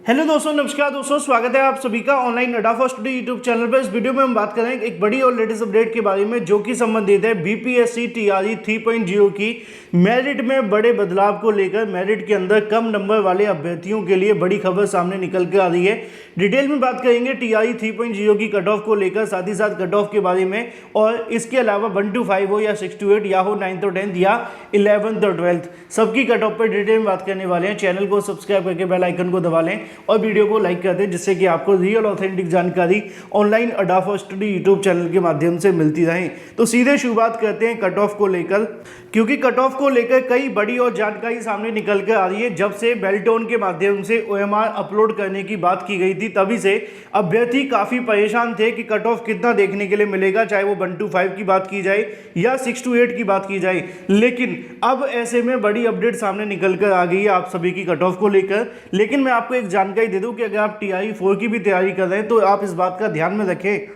Hello दोस्तों, नमस्कार दोस्तों, स्वागत है आप सभी का ऑनलाइन अड्डा फॉर स्टडी यूट्यूब चैनल पर। इस वीडियो में हम बात करेंगे एक बड़ी और लेटेस्ट अपडेट के बारे में जो कि संबंधित है बीपीएससी टीआरई 3.0 की मेरिट में बड़े बदलाव को लेकर। मेरिट के अंदर कम नंबर वाले अभ्यर्थियों के लिए बड़ी खबर सामने निकल कर आ रही है। डिटेल में बात करेंगे टीआरई 3.0 की कट ऑफ को लेकर, साथ ही साथ कट ऑफ के बारे में, और इसके अलावा 1 to 5 हो या 6 to 8 या हो 9th और 10th या 11th और 12th, सबकी कट ऑफ पर डिटेल में बात करने वाले हैं। चैनल को सब्सक्राइब करके बेल आइकन को दबा लें और वीडियो को लाइक कर दें, जिससे कि आपको रियल ऑथेंटिक जानकारी ऑनलाइन अड्डा फॉर स्टडी यूट्यूब चैनल के माध्यम से मिलती रहे। तो सीधे शुरुआत करते हैं कट ऑफ को लेकर, क्योंकि कट ऑफ को लेकर कई बड़ी और जानकारी सामने निकल कर आ रही है। जब से बेल्टोन के माध्यम से ओएमआर अपलोड करने की बात की गई थी, तभी से अभ्यर्थी काफी परेशान थे कि कट ऑफ कितना देखने के लिए मिलेगा, चाहे वो 1 to 5 की बात की जाए या 6 to 8 की बात की जाए। लेकिन अब ऐसे में बड़ी अपडेट सामने निकल कर आ गई है आप सभी की कट ऑफ को लेकर। लेकिन मैं आपको एक जानकारी दे दूं कि अगर आप टीआरई 4 की भी तैयारी कर रहे हैं तो आप इस बात का ध्यान में रखें।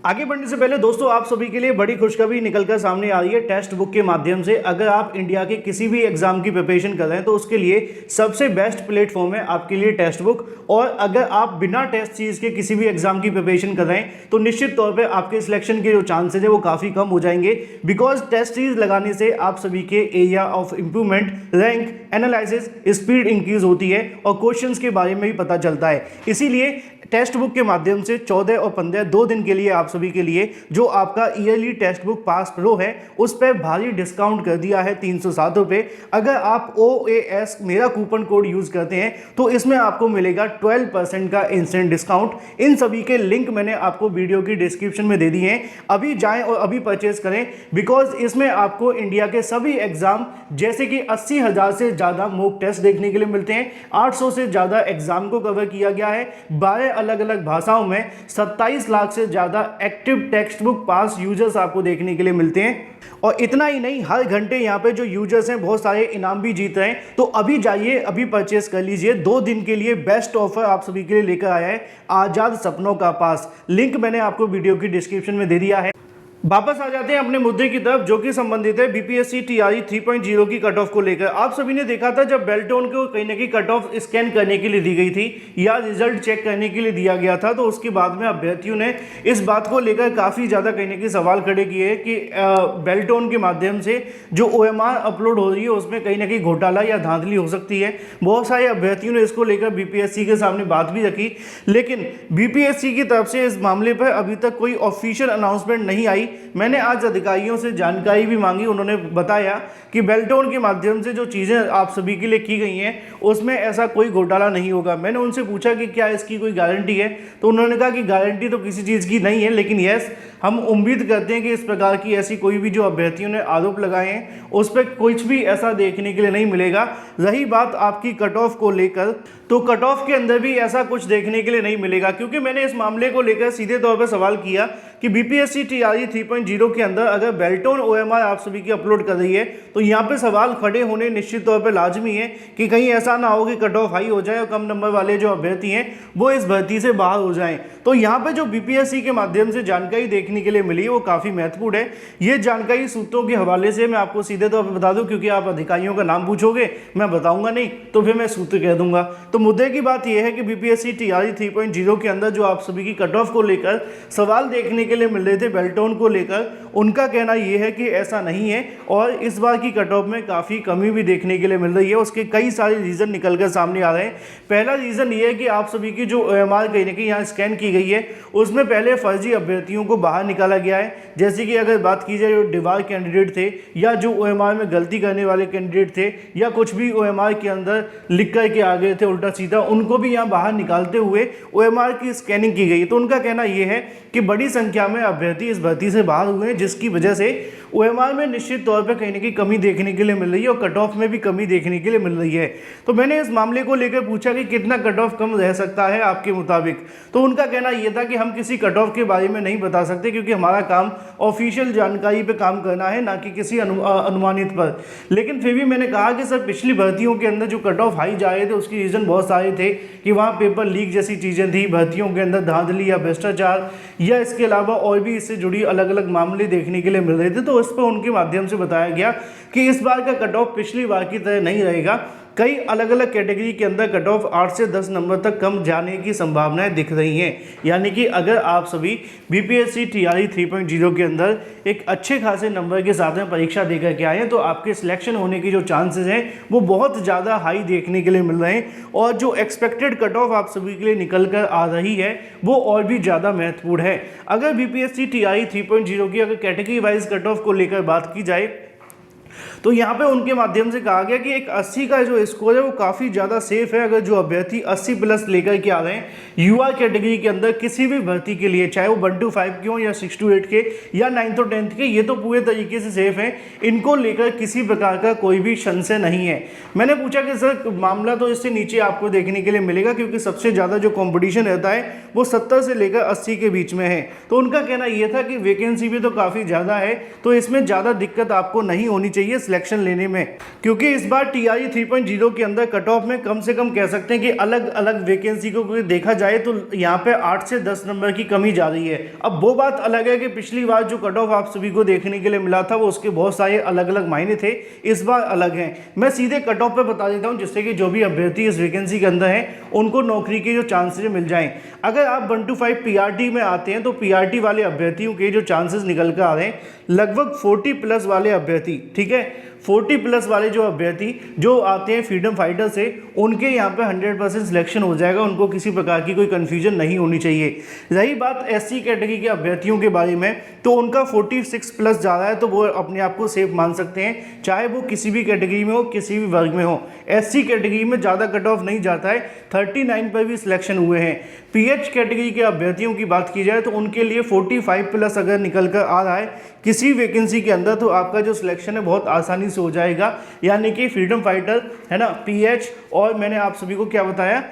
आगे बढ़ने से पहले दोस्तों, आप सभी के लिए बड़ी खुशखबरी निकलकर सामने आ रही है टेक्स्ट बुक के माध्यम से। अगर आप इंडिया के किसी भी एग्जाम की प्रिपरेशन कर रहे हैं तो उसके लिए सबसे बेस्ट प्लेटफॉर्म है आपके लिए टेक्स्ट बुक। और अगर आप बिना टेस्ट सीरीज के किसी भी एग्जाम की प्रिपरेशन कर रहे हैं तो निश्चित तौर पर आपके सिलेक्शन के जो चांसेज है वो काफी कम हो जाएंगे, बिकॉज टेस्ट सीरीज लगाने से आप सभी के area of improvement, rank, analysis, speed increase होती है और क्वेश्चंस के बारे में भी पता चलता है। इसीलिए टेक्स्ट बुक के माध्यम से 14 और 15 2 दिन के लिए आप सभी के लिए जो आपका yearly text book pass pro है उस पर भारी डिस्काउंट कर दिया है 307 रुपये। अगर आप OAS मेरा कूपन कोड यूज करते हैं तो इसमें आपको मिलेगा 12% का इंस्टेंट डिस्काउंट। इन सभी के लिंक मैंने आपको वीडियो की डिस्क्रिप्शन में दे दिए हैं, अभी जाएं और अभी परचेज करें, बिकॉज इसमें आपको इंडिया के सभी एग्जाम जैसे कि 80,000 से ज़्यादा मॉक टेस्ट देखने के लिए मिलते हैं, 800 से ज़्यादा एग्जाम को कवर किया गया है, 12 अलग अलग भाषाओं में 27 लाख से ज़्यादा एक्टिव टेक्स्ट बुक पास यूजर्स आपको देखने के लिए मिलते हैं। और इतना ही नहीं, हर घंटे यहाँ पे जो यूजर्स हैं बहुत सारे इनाम भी जीत रहे हैं। तो अभी जाइए, अभी परचेस कर लीजिए। 2 दिन के लिए बेस्ट ऑफर आप सभी के लिए लेकर आया है आजाद सपनों का पास। लिंक मैंने आपको वीडियो की डिस्क्रिप्शन में दे दिया है। वापस आ जाते हैं अपने मुद्दे की तरफ, जो कि संबंधित है बीपीएससी टीआरई 3.0 की कट ऑफ को लेकर। आप सभी ने देखा था जब बेल्टोन को कहीं ना कहीं कट ऑफ स्कैन करने के लिए दी गई थी या रिजल्ट चेक करने के लिए दिया गया था, तो उसके बाद में अभ्यर्थियों ने इस बात को लेकर काफ़ी ज़्यादा कहीं ना कहीं सवाल खड़े किए कि बेल्टोन के माध्यम से जो ओएमआर अपलोड हो रही है उसमें कहीं ना कहीं घोटाला या धांधली हो सकती है। बहुत सारे अभ्यर्थियों ने इसको लेकर बीपीएससी के सामने बात भी रखी, लेकिन बीपीएससी की तरफ से इस मामले पर अभी तक कोई ऑफिशियल अनाउंसमेंट नहीं आई। मैंने आज अधिकारियों से जानकारी भी मांगी, उन्होंने बताया कि बेल्टोन के माध्यम से जो चीज़ें आप सभी के लिए की गई हैं उसमें ऐसा कोई घोटाला नहीं होगा। मैंने उनसे पूछा कि क्या इसकी कोई गारंटी है, तो उन्होंने कहा कि गारंटी तो किसी चीज़ की नहीं है, लेकिन यस, हम उम्मीद करते हैं कि इस प्रकार की ऐसी कोई भी जो अभ्यर्थियों ने आरोप लगाए हैं उस पर कुछ भी ऐसा देखने के लिए नहीं मिलेगा। रही बात आपकी कट ऑफ को लेकर, तो कट ऑफ के अंदर भी ऐसा कुछ देखने के लिए नहीं मिलेगा, क्योंकि मैंने इस मामले को लेकर सीधे तौर पर सवाल किया कि बीपीएससी टीआरई 3.0 के अंदर अगर बेल्टोन ओएमआर आप सभी की अपलोड कर रही है तो यहाँ पे सवाल खड़े होने निश्चित तौर पर लाजमी है कि कहीं ऐसा ना हो कि कट ऑफ हाई हो जाए और कम नंबर वाले जो अभ्यर्थी हैं वो इस भर्ती से बाहर हो जाएं। तो यहाँ पे जो बीपीएससी के माध्यम से जानकारी देखने के लिए मिली वो काफ़ी महत्वपूर्ण है। ये जानकारी सूत्रों के हवाले से मैं आपको सीधे तौर पर बता दूं, क्योंकि आप अधिकारियों का नाम पूछोगे, मैं बताऊंगा नहीं तो फिर मैं सूत्र कह दूंगा। तो मुद्दे की बात यह है कि बीपीएससी टीआरई 3.0 के अंदर जो आप सभी की कट ऑफ को लेकर सवाल देखने के लिए मिल रहे थे बेल्टोन को लेकर, उनका कहना यह है कि ऐसा नहीं है और इस बार की कट ऑफ में काफ़ी कमी भी देखने के लिए मिल रही है। उसके कई सारे रीज़न निकल कर सामने आ रहे हैं। पहला रीज़न ये है कि आप सभी की जो ओएमआर कहीं ना कहीं यहाँ स्कैन की गई है उसमें पहले फर्जी अभ्यर्थियों को बाहर निकाला गया है। जैसे कि अगर बात की जाए जो डिवार कैंडिडेट थे या जो ओएमआर में गलती करने वाले कैंडिडेट थे या कुछ भी ओएमआर के अंदर लिख करके आ गए थे उल्टा सीधा, उनको भी यहाँ बाहर निकालते हुए ओएमआर की स्कैनिंग की गई। तो उनका कहना यह है कि बड़ी संख्या में अभ्यर्थी इस भर्ती से बाहर हुए हैं, जिसकी वजह से ओएमआर में निश्चित तौर पर कहीं ना कहीं कमी देखने के लिए मिल रही है और कट ऑफ में भी कमी देखने के लिए मिल रही है। तो मैंने इस मामले को लेकर पूछा कि कितना कट ऑफ कम रह सकता है आपके मुताबिक, तो उनका कहना यह था कि हम किसी कट ऑफ के बारे में नहीं बता सकते, क्योंकि हमारा काम ऑफिशियल जानकारी पे काम करना है, ना कि किसी अनुमानित पर। लेकिन फिर भी मैंने कहा कि सर, पिछली भर्तियों के अंदर जो कट ऑफ हाई जा रहे थे उसके रीज़न बहुत सारे थे कि वहाँ पेपर लीक जैसी चीज़ें थी, भर्तियों के अंदर धांधली या भ्रष्टाचार या इसके अलावा और भी इससे जुड़ी अलग अलग मामले देखने के लिए मिल रहे थे। तो उस पर उनके माध्यम से बताया गया कि इस बार का कट ऑफ पिछली बार की तरह नहीं रहेगा, कई अलग अलग कैटेगरी के अंदर कट ऑफ 8 से 10 नंबर तक कम जाने की संभावनाएं दिख रही हैं। यानी कि अगर आप सभी बीपीएससी टीआरई 3.0 के अंदर एक अच्छे खासे नंबर के साथ में परीक्षा देकर के आए हैं तो आपके सिलेक्शन होने की जो चांसेस हैं वो बहुत ज़्यादा हाई देखने के लिए मिल रहे हैं, और जो एक्सपेक्टेड कट ऑफ आप सभी के लिए निकल कर आ रही है वो और भी ज़्यादा महत्वपूर्ण है। अगर बीपीएससी टीआरई 3.0 की अगर कैटेगरी वाइज कट ऑफ को लेकर बात की जाए तो यहाँ पे उनके माध्यम से कहा गया कि एक 80 का जो स्कोर है वो काफ़ी ज़्यादा सेफ है। अगर जो अभ्यर्थी 80 प्लस लेकर के आ रहे हैं यूआर कैटेगरी के अंदर किसी भी भर्ती के लिए, चाहे वो 1 to 5 के हो या 6 to 8 के या 9th और 10th के, ये तो पूरे तरीके से सेफ हैं। इनको लेकर किसी प्रकार का कोई भी संशय नहीं है। मैंने पूछा कि सर मामला तो इससे नीचे आपको देखने के लिए मिलेगा क्योंकि सबसे ज़्यादा जो कॉम्पिटिशन रहता है वो 70 से लेकर 80 के बीच में है। तो उनका कहना यह था कि वैकेंसी भी तो काफ़ी ज़्यादा है तो इसमें ज़्यादा दिक्कत आपको नहीं होनी चाहिए सिलेक्शन लेने में, क्योंकि इस बार टीआरई 3.0 के अंदर कट ऑफ में कम से कम कह सकते हैं कि अलग अलग वैकेंसी को देखा जाए तो यहाँ पे 8 से 10 नंबर की कमी जा रही है। अब वो बात अलग है कि पिछली बार जो कट ऑफ आप सभी को देखने के लिए मिला था वो उसके बहुत सारे अलग अलग मायने थे, इस बार अलग हैं। मैं सीधे कट ऑफ पे बता देता हूँ जिससे कि जो भी अभ्यर्थी इस वैकेंसी के अंदर हैं उनको नौकरी के जो चांसेस मिल जाएं। अगर आप 1 to 5 पीआरटी में आते हैं तो पीआरटी वाले अभ्यर्थियों के जो चांसेस निकल कर आ रहे हैं लगभग 40 प्लस वाले अभ्यर्थी, ठीक है, 40 प्लस वाले जो अभ्यर्थी जो आते हैं फ्रीडम फाइटर से उनके यहाँ पे 100% सिलेक्शन हो जाएगा। उनको किसी प्रकार की कोई कन्फ्यूजन नहीं होनी चाहिए। रही बात एससी कैटेगरी के अभ्यर्थियों के बारे में तो उनका 46 प्लस ज़्यादा है तो वो अपने आप को सेफ मान सकते हैं, चाहे वो किसी भी कैटेगरी में हो, किसी भी वर्ग में हो। एससी कैटेगरी में ज़्यादा कट ऑफ नहीं जाता है, 39 पर भी सिलेक्शन हुए हैं। पीएच कैटेगरी के अभ्यर्थियों की बात की जाए तो उनके लिए 45 प्लस अगर निकल कर आ रहा है किसी वैकेंसी के अंदर तो आपका जो सिलेक्शन है बहुत आसानी से हो जाएगा। यानी कि फ्रीडम फाइटर है ना, पीएच, और मैंने आप सभी को क्या बताया,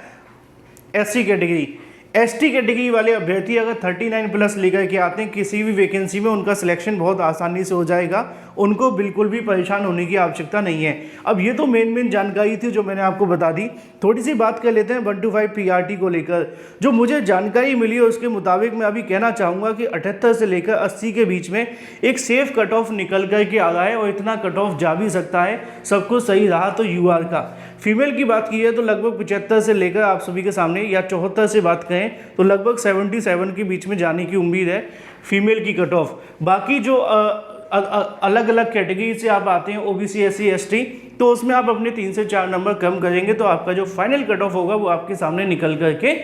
एससी कैटेगरी। एसटी कैटेगरी वाले अभ्यर्थी अगर 39 प्लस लेकर के आते हैं किसी भी वैकेंसी में उनका सिलेक्शन बहुत आसानी से हो जाएगा, उनको बिल्कुल भी परेशान होने की आवश्यकता नहीं है। अब ये तो मेन जानकारी थी जो मैंने आपको बता दी। थोड़ी सी बात कर लेते हैं 1 to 5 पीआरटी को लेकर। जो मुझे जानकारी मिली है उसके मुताबिक मैं अभी कहना चाहूँगा कि 78 से लेकर 80 के बीच में एक सेफ कट ऑफ निकल कर के आ रहा है, और इतना कट ऑफ जा भी सकता है, सब कुछ सही रहा तो यूआर का। फीमेल की बात की है तो लगभग 75 से लेकर आप सभी के सामने, या 74 से बात करें तो लगभग 77 के बीच में जाने की उम्मीद है फीमेल की कट ऑफ। बाकी जो अलग अलग कैटेगरी से आप आते हैं ओबीसी, एससी, एसटी, तो उसमें आप अपने 3 से 4 नंबर कम करेंगे तो आपका जो फाइनल कट ऑफ होगा वो आपके सामने निकल करके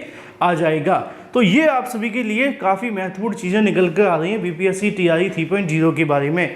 आ जाएगा। तो ये आप सभी के लिए काफ़ी महत्वपूर्ण चीज़ें निकल कर आ रही हैं बीपीएससी टीआरई 3.0 के बारे में।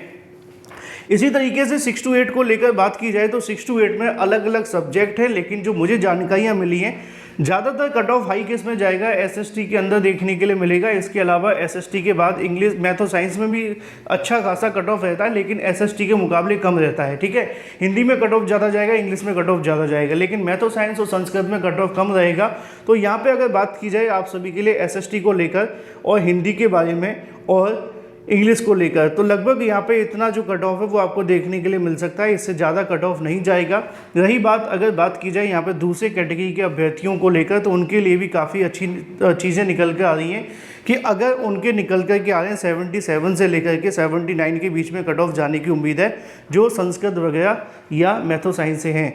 इसी तरीके से 6 to 8 को लेकर बात की जाए तो 6 to 8 में अलग अलग सब्जेक्ट है, लेकिन जो मुझे जानकारियाँ मिली हैं ज़्यादातर कट ऑफ हाई किस में जाएगा, एसएसटी के अंदर देखने के लिए मिलेगा। इसके अलावा एसएसटी के बाद इंग्लिश, मैथ और साइंस में भी अच्छा खासा कट ऑफ रहता है, लेकिन एसएसटी के मुकाबले कम रहता है, ठीक है। हिंदी में कट ऑफ ज़्यादा जाएगा, इंग्लिश में कट ऑफ ज़्यादा जाएगा, लेकिन मैथ और साइंस और संस्कृत में कट ऑफ कम रहेगा। तो यहाँ पर अगर बात की जाए आप सभी के लिए एसएसटी को लेकर और हिंदी के बारे में और इंग्लिश को लेकर, तो लगभग यहाँ पे इतना जो कट ऑफ है वो आपको देखने के लिए मिल सकता है, इससे ज़्यादा कट ऑफ नहीं जाएगा। रही बात अगर बात की जाए यहाँ पे दूसरे कैटेगरी के अभ्यर्थियों को लेकर तो उनके लिए भी काफ़ी अच्छी चीज़ें निकल कर आ रही हैं कि अगर उनके निकल कर के आ रहे हैं 77 से लेकर के 79 के बीच में कट ऑफ जाने की उम्मीद है, जो संस्कृत वगैरह या मैथो साइंस से हैं।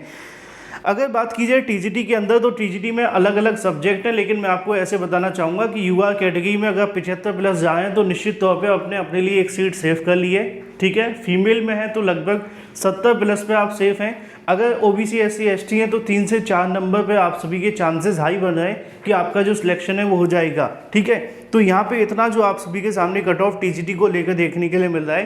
अगर बात की जाए टीजीटी के अंदर तो टीजीटी में अलग अलग सब्जेक्ट है, लेकिन मैं आपको ऐसे बताना चाहूँगा कि यूआर कैटेगरी में अगर 75 प्लस जाएँ तो निश्चित तौर पे आपने अपने लिए एक सीट सेव कर ली है, ठीक है। फीमेल में है तो लगभग 70 प्लस पे आप सेफ हैं। अगर ओबीसी, एससी, एसटी हैं तो 3 से 4 नंबर पे आप सभी के चांसेस हाई बन रहे हैं कि आपका जो सिलेक्शन है वो हो जाएगा, ठीक है। तो यहाँ पे इतना जो आप सभी के सामने कट ऑफ टीजीटी को लेकर देखने के लिए मिल रहा है।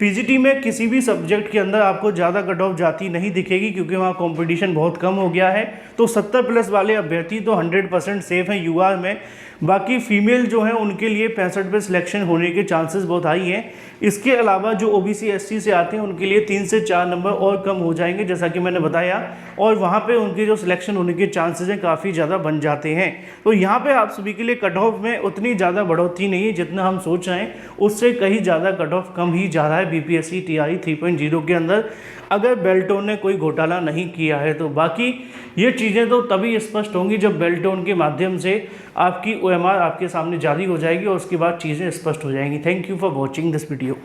पीजीटी में किसी भी सब्जेक्ट के अंदर आपको ज़्यादा कट ऑफ जाती नहीं दिखेगी क्योंकि वहाँ कंपटीशन बहुत कम हो गया है। तो 70 प्लस वाले अभ्यर्थी तो 100% सेफ हैं यूआर में। बाकी फीमेल जो हैं उनके लिए 65 पे सिलेक्शन होने के चांसेस बहुत हाई हैं। इसके अलावा जो ओबीसी, एससी से आते हैं उनके लिए 3 से 4 नंबर और कम हो जाएंगे जैसा कि मैंने बताया, और वहाँ पे उनके जो सिलेक्शन होने के चांसेस हैं काफ़ी ज़्यादा बन जाते हैं। तो यहाँ पे आप सभी के लिए कट ऑफ में उतनी ज़्यादा बढ़ोतरी नहीं है जितना हम सोच रहे हैं, उससे कहीं ज़्यादा कट ऑफ कम ही जा रहा है बीपीएससी टीआरई 3.0 के अंदर, अगर बेल्टोन ने कोई घोटाला नहीं किया है तो। बाकी ये चीज़ें तो तभी स्पष्ट होंगी जब बेल्टोन के माध्यम से आपकी ओएमआर आपके सामने जारी हो जाएगी और उसके बाद चीज़ें स्पष्ट हो जाएंगी। Thank you for watching this video.